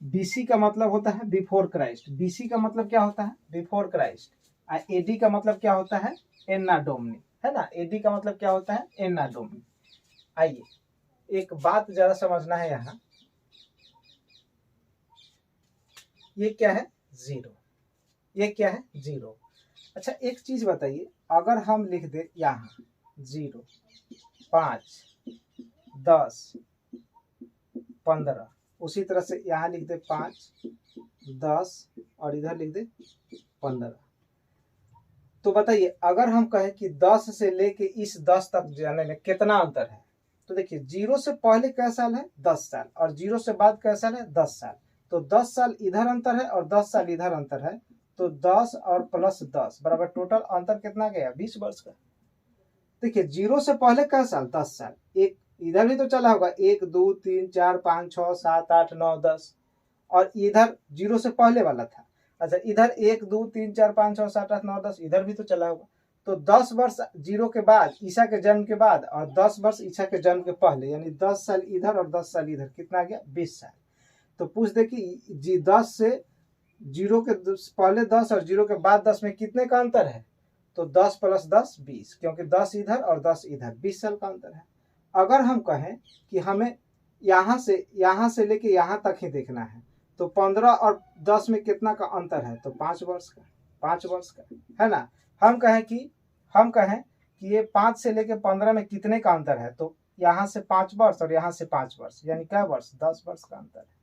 बीसी का मतलब होता है बिफोर क्राइस्ट। बीसी का मतलब क्या होता है? Before Christ. एडी का मतलब क्या होता है? एन्ना डोमिनी, है ना। एडी का मतलब क्या होता है? एन्ना डोमिनी। आइए एक बात जरा समझना है यहाँ, ये क्या है 0, ये क्या है 0। अच्छा एक चीज बताइए, अगर हम लिख दे यहाँ 0, 5, 10, 15, उसी तरह से यहाँ लिख दे 5, 10 और इधर लिख दे 15, तो बताइए अगर हम कहें कि 10 से लेके इस 10 तक जाने में कितना अंतर है, तो देखिए 0 से पहले क्या साल है 10 साल और 0 से बाद क्या साल है 10 साल, तो 10 साल इधर अंतर है और 10 साल इधर अंतर है, तो 10 और प्लस 10 बराबर टोटल अंतर कितना गया 20 वर्ष का। देखिए 0 से पहले क्या साल 10 साल, एक इधर भी तो चला होगा 1 2 3 4 5 6 7 8 9 10, और इधर 0 से पहले वाला था। अच्छा इधर 1 2 3 4 5 6 7 8 9 10 इधर भी तो चला होगा, तो 10 वर्ष 0 के बाद ईसा के जन्म के बाद और 10 वर्ष ईसा के जन्म के पहले, यानी 10 साल इधर और 10 साल इधर, कितना आ गया 20 साल। तो पूछ दे कि 10 से 0 के पहले 10 और 0 के बाद 10 में कितने का अंतर है, तो 10 प्लस 10 20, क्योंकि 10 इधर और 10 इधर 20 साल का अंतर है। अगर हम कहें कि हमें यहाँ से लेके यहाँ तक ही देखना है, तो 15 और 10 में कितना का अंतर है, तो 5 वर्ष का, 5 वर्ष का है ना। हम कहें कि ये 5 से लेके 15 में कितने का अंतर है, तो यहाँ से 5 वर्ष और यहाँ से 5 वर्ष, यानी क्या वर्ष 10 वर्ष का अंतर है।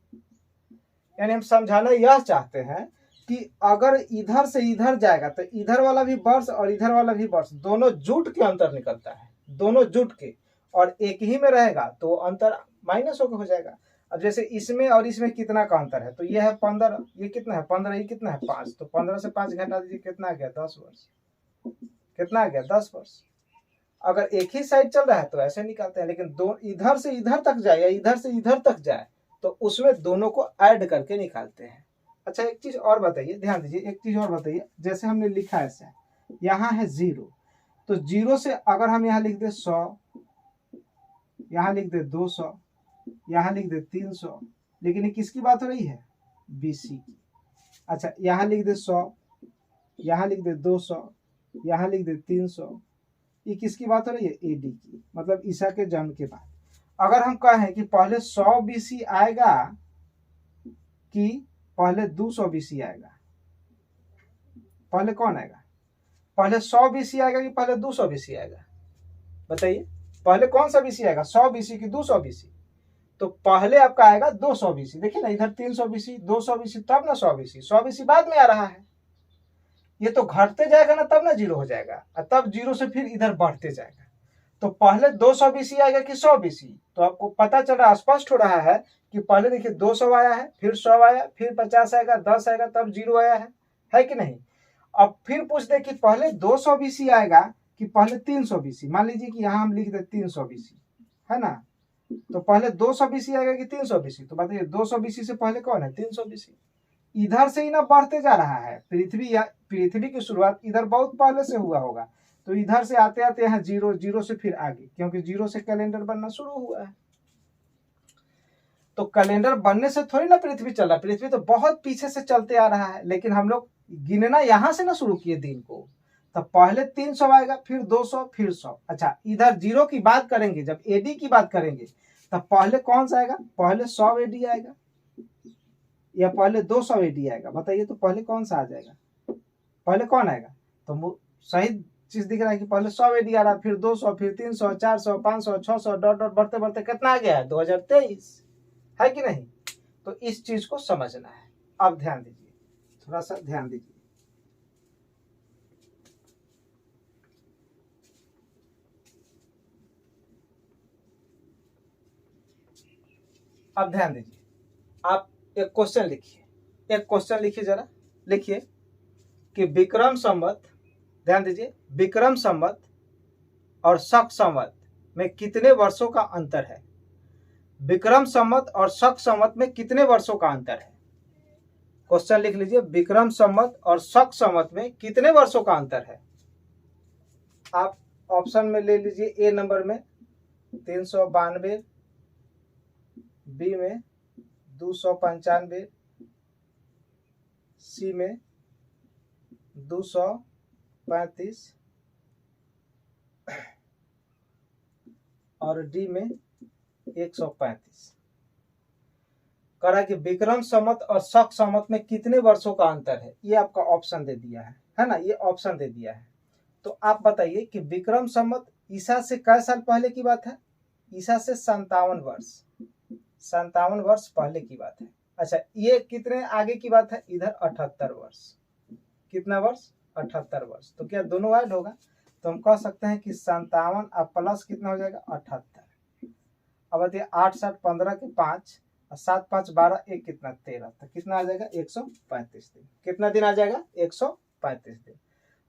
यानी हम समझाना यह चाहते हैं कि अगर इधर से इधर जाएगा तो इधर वाला भी वर्ष और इधर वाला भी वर्ष दोनों जुट के अंतर निकलता है, दोनों जुट के, और एक ही में रहेगा तो अंतर माइनस होकर हो जाएगा। अब जैसे इसमें और इसमें कितना का अंतर है, तो ये है 15, ये कितना है 15, ये कितना है 5, तो 15 से 5 घटा दीजिए, कितना आ गया 10 वर्ष, कितना आ गया 10 वर्ष। अगर एक ही साइड चल रहा है तो ऐसे निकालते हैं, लेकिन दो इधर से इधर तक जाए या इधर से इधर तक जाए तो उसमें दोनों को ऐड करके निकालते हैं। अच्छा एक चीज और बताइए, ध्यान दीजिए, एक चीज और बताइए, जैसे हमने लिखा है ऐसा, यहाँ है 0, तो 0 से अगर हम यहाँ लिख दे 100, यहाँ लिख दे 200, यहाँ लिख दे 300, लेकिन ये किसकी बात हो रही है BC की। अच्छा यहाँ लिख दे 100, यहाँ लिख दे 200, यहाँ लिख दे 300, ये किसकी बात हो रही है AD की, मतलब ईसा के जन्म के बाद। अगर हम कहें कि पहले 100 BC आएगा कि पहले 200 BC आएगा, पहले कौन आएगा, पहले 100 BC आएगा कि पहले 200 BC आएगा, बताइए पहले कौन सा BC आएगा, 100 BC की 200 BC, तो पहले आपका आएगा 200 BC। देखिए ना इधर 300 BC 200 BC तब ना 100 BC, 100 BC बाद में आ रहा है, ये तो घटते जाएगा ना तब ना 0 हो जाएगा, और तब 0 से फिर इधर बढ़ते जाएगा। तो पहले 200 BC आएगा कि 100 BC, तो आपको पता चल रहा, स्पष्ट हो रहा है कि पहले देखिए 200 आया है, फिर 100 आया, फिर 50 आएगा, 10 आएगा, तब 0 आया है कि नहीं। अब फिर पूछ दे कि पहले 200 BC आएगा कि पहले 300 BC, मान लीजिए कि यहाँ हम लिख दे 300 BC, है ना, तो पहले 200 BC आएगा कि 300 BC, तो बताइए 200 BC से पहले कौन है 300 BC। इधर से ही ना बढ़ते जा रहा है, पृथ्वी की शुरुआत इधर बहुत पहले से हुआ होगा, तो इधर से आते आते यहाँ 0, 0 से फिर आगे, क्योंकि 0 से कैलेंडर बनना शुरू हुआ है। तो कैलेंडर बनने से थोड़ी ना पृथ्वी चल रहा, पृथ्वी तो बहुत पीछे से चलते आ रहा है, लेकिन हम लोग गिनना यहाँ से ना शुरू किए दिन को, तो पहले 300 आएगा, फिर 200, फिर 100। अच्छा इधर 0 की बात करेंगे, जब AD की बात करेंगे तब पहले कौन सा आएगा, पहले 100 AD आएगा या पहले 200 AD आएगा, बताइए तो पहले कौन सा आ जाएगा, पहले कौन आएगा, तो सही चीज दिख रहा है कि पहले 100 AD आ रहा, फिर 200, फिर 300, 400, 500, 600 डॉट डॉट बढ़ते बढ़ते कितना आ गया है 2023, है कि नहीं। तो इस चीज को समझना है। अब ध्यान दीजिए, थोड़ा सा ध्यान दीजिए, अब ध्यान दीजिए, आप एक क्वेश्चन लिखिए, एक क्वेश्चन लिखिए, जरा लिखिए कि विक्रम संवत, ध्यान दीजिए, विक्रम संवत और शक संवत में कितने वर्षों का अंतर है, विक्रम संवत और शक संवत में कितने वर्षों का अंतर है। क्वेश्चन लिख लीजिए, विक्रम संवत और शक संवत में कितने वर्षों का अंतर है। आप ऑप्शन में ले लीजिए, ए नंबर में 392, बी में 295, सी में 235 और डी में 135। कह रहा है कि विक्रम संवत और शक संवत में कितने वर्षों का अंतर है, ये आपका ऑप्शन दे दिया है ना, ये ऑप्शन दे दिया है। तो आप बताइए कि विक्रम संवत ईसा से कै साल पहले की बात है, ईसा से 57 वर्ष, 57 वर्ष पहले की बात है। अच्छा, ये कितने आगे की बात है, इधर 78 वर्ष, कितना वर्ष, 78 वर्ष। तो क्या दोनों ऐड होगा, तो हम कह सकते हैं कि 57 अब प्लस कितना हो जाएगा 78। अब बताइए 8 7 15 के 5 और 7 5 12 एक कितना 13, तो कितना आ जाएगा 135 दिन। कितना दिन आ जाएगा 135 दिन।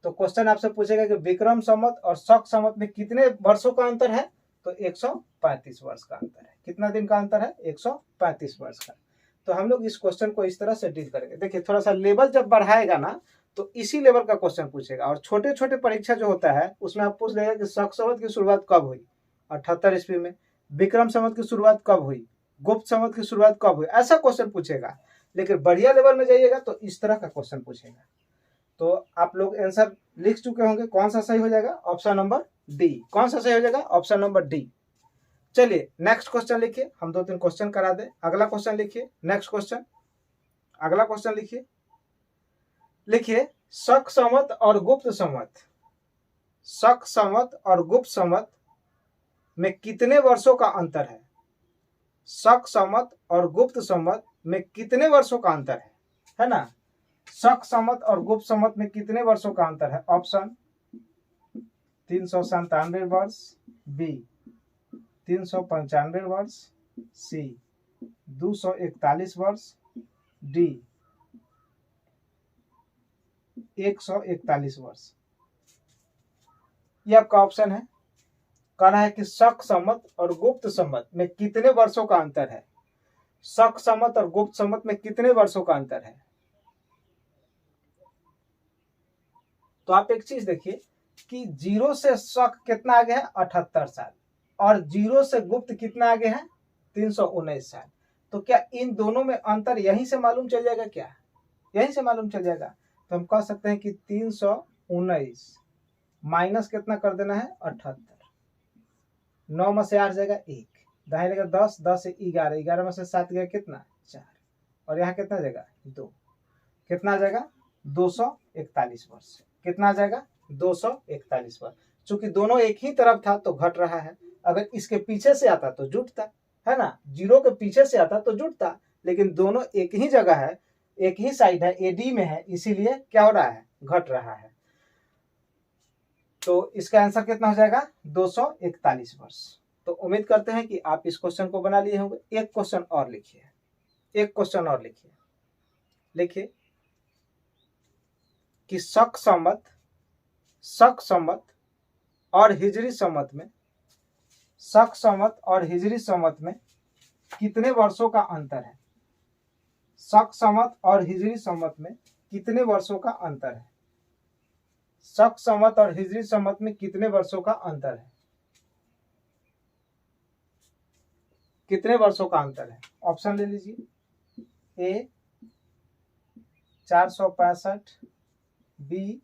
तो क्वेश्चन आपसे पूछेगा कि विक्रम संवत और शक संवत में कितने वर्षों का अंतर है, तो 135 वर्ष का अंतर है। कितना दिन का अंतर है, 135 वर्ष का। तो हम लोग इस क्वेश्चन को इस तरह से डील करेंगे। देखिए थोड़ा सा लेवल जब बढ़ाएगा ना तो इसी लेवल का क्वेश्चन पूछेगा। और छोटे छोटे परीक्षा जो होता है उसमें आप पूछ लेगा कि शक संवत की शुरुआत कब हुई, 78 ईस्वी में। विक्रम संवत की शुरुआत कब हुई, गुप्त संवत की शुरुआत कब हुई, ऐसा क्वेश्चन पूछेगा। लेकिन बढ़िया लेवल में जाइएगा तो इस तरह का क्वेश्चन पूछेगा। तो आप लोग आंसर लिख चुके होंगे, कौन सा सही हो जाएगा, ऑप्शन नंबर डी। कौन सा सही हो जाएगा, ऑप्शन नंबर डी। चलिए नेक्स्ट क्वेश्चन लिखिए, हम 2-3 क्वेश्चन करा दें। अगला क्वेश्चन लिखिए, नेक्स्ट क्वेश्चन, अगला क्वेश्चन लिखिए। लिखिए शक संवत और गुप्त संवत, शक संवत और गुप्त संवत में कितने वर्षों का अंतर है, शक संवत और गुप्त संवत में कितने वर्षों का अंतर है ना। शक संवत और गुप्त संवत में कितने वर्षों का अंतर है, ऑप्शन 397 वर्ष, बी 395 वर्ष, सी 241 वर्ष, डी 141 वर्ष। ये आपका ऑप्शन है। कहना है कि शक संवत और गुप्त संवत में कितने वर्षों का अंतर है, शक संवत और गुप्त संवत में कितने वर्षों का अंतर है। तो आप एक चीज देखिए कि 0 से शक कितना आगे है 78 साल, और 0 से गुप्त कितना आगे है 319 साल। तो क्या इन दोनों में अंतर यहीं से मालूम चल जाएगा, क्या यहीं से मालूम चल जाएगा। तो हम कह सकते हैं कि 319 माइनस कितना कर देना है 78, 9 में से 8 जाएगा 1, दाहिने का 10, 10 से 11, 11 में से 7 गया कितना 4, और यहाँ कितना जाएगा 2, कितना आ जाएगा 241 वर्ष। कितना आ जाएगा 241 वर्ष। चूंकि दोनों एक ही तरफ था तो घट रहा है, अगर इसके पीछे से आता तो जुटता है ना, 0 के पीछे से आता तो जुटता, लेकिन दोनों एक ही जगह है, एक ही साइड है, एडी में है, इसीलिए क्या हो रहा है, घट रहा है। तो इसका आंसर कितना हो जाएगा 241 वर्ष। तो उम्मीद करते हैं कि आप इस क्वेश्चन को बना लिए होंगे। एक क्वेश्चन और लिखिए, एक क्वेश्चन और लिखिए। लिखिए कि शक संवत और हिजरी संवत में, शक संवत और हिजरी संवत में कितने वर्षों का अंतर है, शक संवत और हिजरी संवत में कितने वर्षों का अंतर है, शक संवत और हिजरी संवत में कितने वर्षों का अंतर है, कितने वर्षों का अंतर है। ऑप्शन ले लीजिए, ए 465, बी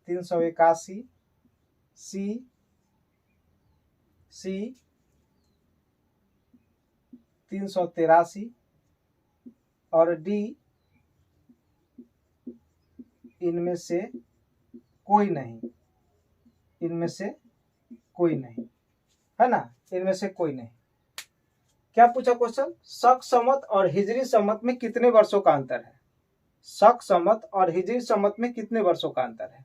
381, सी 383 और डी इनमें से कोई नहीं, इनमें से कोई नहीं, है ना, इनमें से कोई नहीं। क्या पूछा क्वेश्चन, शक संवत और हिजरी संवत में कितने वर्षों का अंतर है, शक संवत और हिजरी संवत में कितने वर्षों का अंतर है।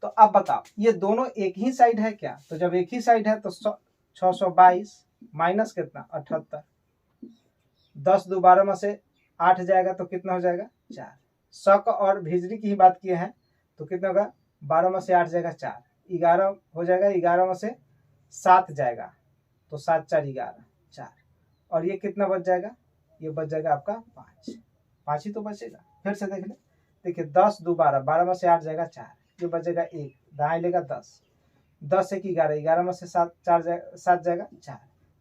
तो अब बताओ ये दोनों एक ही साइड है क्या, तो जब एक ही साइड है तो 622 माइनस कितना 78, 10 2 12 में से 8 जाएगा तो कितना हो जाएगा 4। शक और हिजरी की ही बात किए हैं तो कितना होगा 12 में से 8 जाएगा 4, 11 हो जाएगा, 11 में से 7 जाएगा तो 7 4 11 4, और ये कितना बच जाएगा, ये बच जाएगा आपका 5 ही तो बचेगा। फिर से देख ले, देखिए 10 2 12, 12 में से 8 जाएगा 4, ये बचेगा 1, दाएं लेगा 10, 10 1 11, 11 में से 7 जाएगा 4,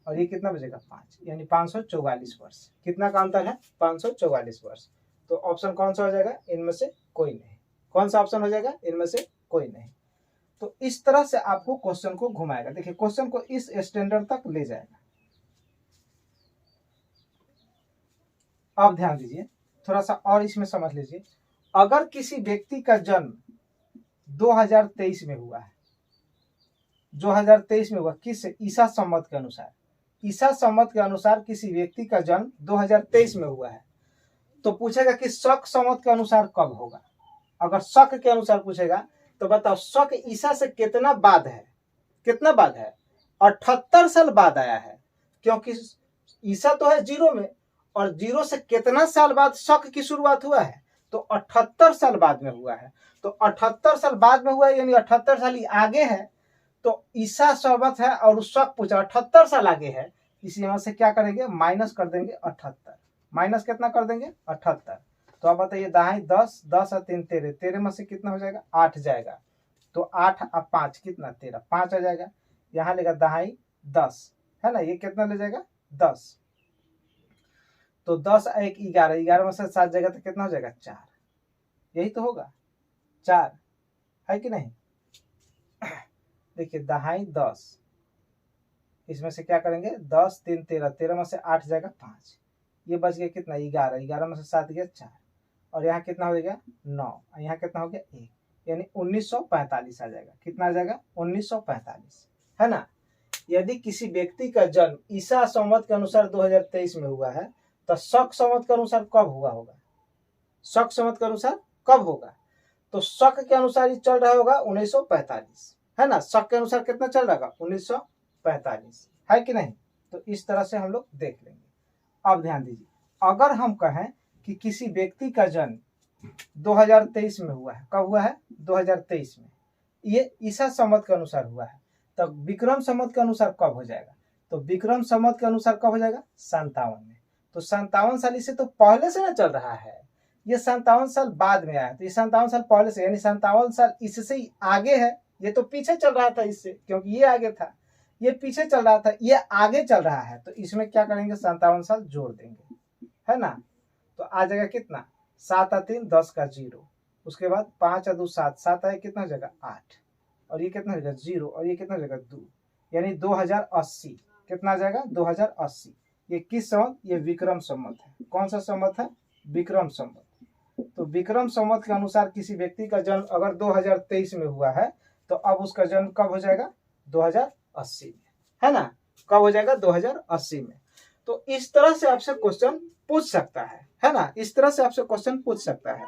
और ये कितना बचेगा 5, यानी 544 वर्ष। कितना का अंतर है 544 वर्ष। तो ऑप्शन कौन सा हो जाएगा, इनमें से कोई नहीं। कौन सा ऑप्शन हो जाएगा, इनमें से कोई नहीं। तो इस तरह से आपको क्वेश्चन को घुमाएगा। देखिए क्वेश्चन को इस स्टैंडर्ड तक ले जाएगा। अब ध्यान दीजिए, थोड़ा सा और इसमें समझ लीजिए। अगर किसी व्यक्ति का जन्म 2023 में हुआ है, 2023 में हुआ, किस ईसा संवत के अनुसार, ईसा संवत के अनुसार किसी व्यक्ति का जन्म 2023 में हुआ है, तो पूछेगा कि शक संवत के अनुसार कब होगा। अगर शक के अनुसार पूछेगा तो बताओ शक ईसा से कितना बाद है, कितना बाद है, 78 साल बाद आया है, क्योंकि ईसा तो है 0 में, और 0 से कितना साल बाद शक की शुरुआत हुआ है, तो 78 साल बाद में हुआ है। तो 78 साल बाद में हुआ है, यानी 78 साल आगे है। तो ईसा संवत है और शक पूछा 78 साल आगे है, इसी यहाँ से क्या करेंगे, माइनस कर देंगे 78। माइनस कितना कर देंगे, 78। तो आप बताइए दहाई 10, 10 और 3 13, 13 में से कितना हो जाएगा, 8 जाएगा। तो 8 और 5 कितना, 13, 5 आ जाएगा। यहाँ लेगा दहाई 10 है ना, ये कितना ले जाएगा, 10। तो 10 और 1 11, 11 में से 7 जाएगा तो कितना हो जाएगा, 4। यही तो होगा, 4 है कि नहीं। देखिए दहाई 10, इसमें से क्या करेंगे, 10 3 13, 13 में से 8 जाएगा 5, ये बच गया कितना, 11, 11 में से 7 गया 4, और यहाँ कितना हो गया 9, यहाँ कितना हो गया 1, यानी 1945 आ जाएगा। कितना आ जाएगा, 1945, है ना। यदि किसी व्यक्ति का जन्म ईसा संवत के अनुसार 2023 में हुआ है, तो शक संवत के अनुसार कब हुआ होगा, शक संवत के अनुसार कब होगा, तो शक के अनुसार ही चल रहा होगा 1945, है ना। शक के अनुसार कितना चल रहा होगा, 1945, है कि नहीं। तो इस तरह से हम लोग देख लेंगे। अब ध्यान दीजिए, अगर हम कहें कि किसी व्यक्ति का जन्म 2023 में हुआ है, कब हुआ है, 2023 में, ये ईसा संवत के अनुसार हुआ है, तब विक्रम संवत के अनुसार कब हो जाएगा, तो विक्रम संवत के अनुसार कब हो जाएगा, 57 में। तो 57 साल इससे तो पहले से ना चल रहा है, ये 57 साल बाद में आया, तो ये 57 साल पहले से, यानी 57 साल इससे ही आगे है। ये तो पीछे चल रहा था इससे, क्योंकि ये आगे था, ये पीछे चल रहा था, ये आगे चल रहा है। तो इसमें क्या करेंगे, 57 साल जोड़ देंगे, है ना। तो आ जाएगा कितना, 7 और 3 10 का 0, उसके बाद 5 और 2 7, 7 आए कितना हो जाएगा 8, और ये कितना हो जाएगा 0, और ये कितना हो जाएगा 2, यानी 2080। कितना आ जाएगा, 2080। ये किस संवत, ये विक्रम संवत है। कौन सा संवत है, विक्रम संवत। तो विक्रम संवत के अनुसार किसी व्यक्ति का जन्म अगर 2023 में हुआ है, तो अब उसका जन्म कब हो जाएगा, 2080 में, है ना। कब हो जाएगा, 2080 में। तो इस तरह से आपसे क्वेश्चन पूछ सकता है ना, इस तरह से आपसे क्वेश्चन पूछ सकता है,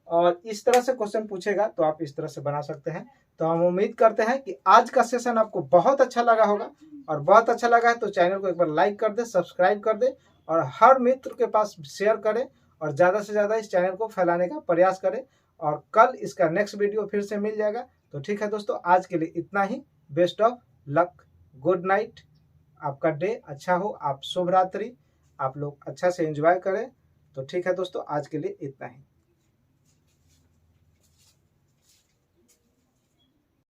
और इस तरह से क्वेश्चन पूछेगा तो आप इस तरह से बना सकते हैं। तो हम उम्मीद करते हैं कि आज का सेशन आपको बहुत अच्छा लगा होगा, और बहुत अच्छा लगा है तो चैनल को एक बार लाइक कर दे, सब्सक्राइब कर दे, और हर मित्र के पास शेयर करें, और ज़्यादा से ज़्यादा इस चैनल को फैलाने का प्रयास करें। और कल इसका नेक्स्ट वीडियो फिर से मिल जाएगा। तो ठीक है दोस्तों, आज के लिए इतना ही। Best of luck, good night, आपका डे अच्छा हो, आप शुभ रात्रि, आप लोग अच्छा से एंजॉय करें। तो ठीक है दोस्तों, आज के लिए इतना ही।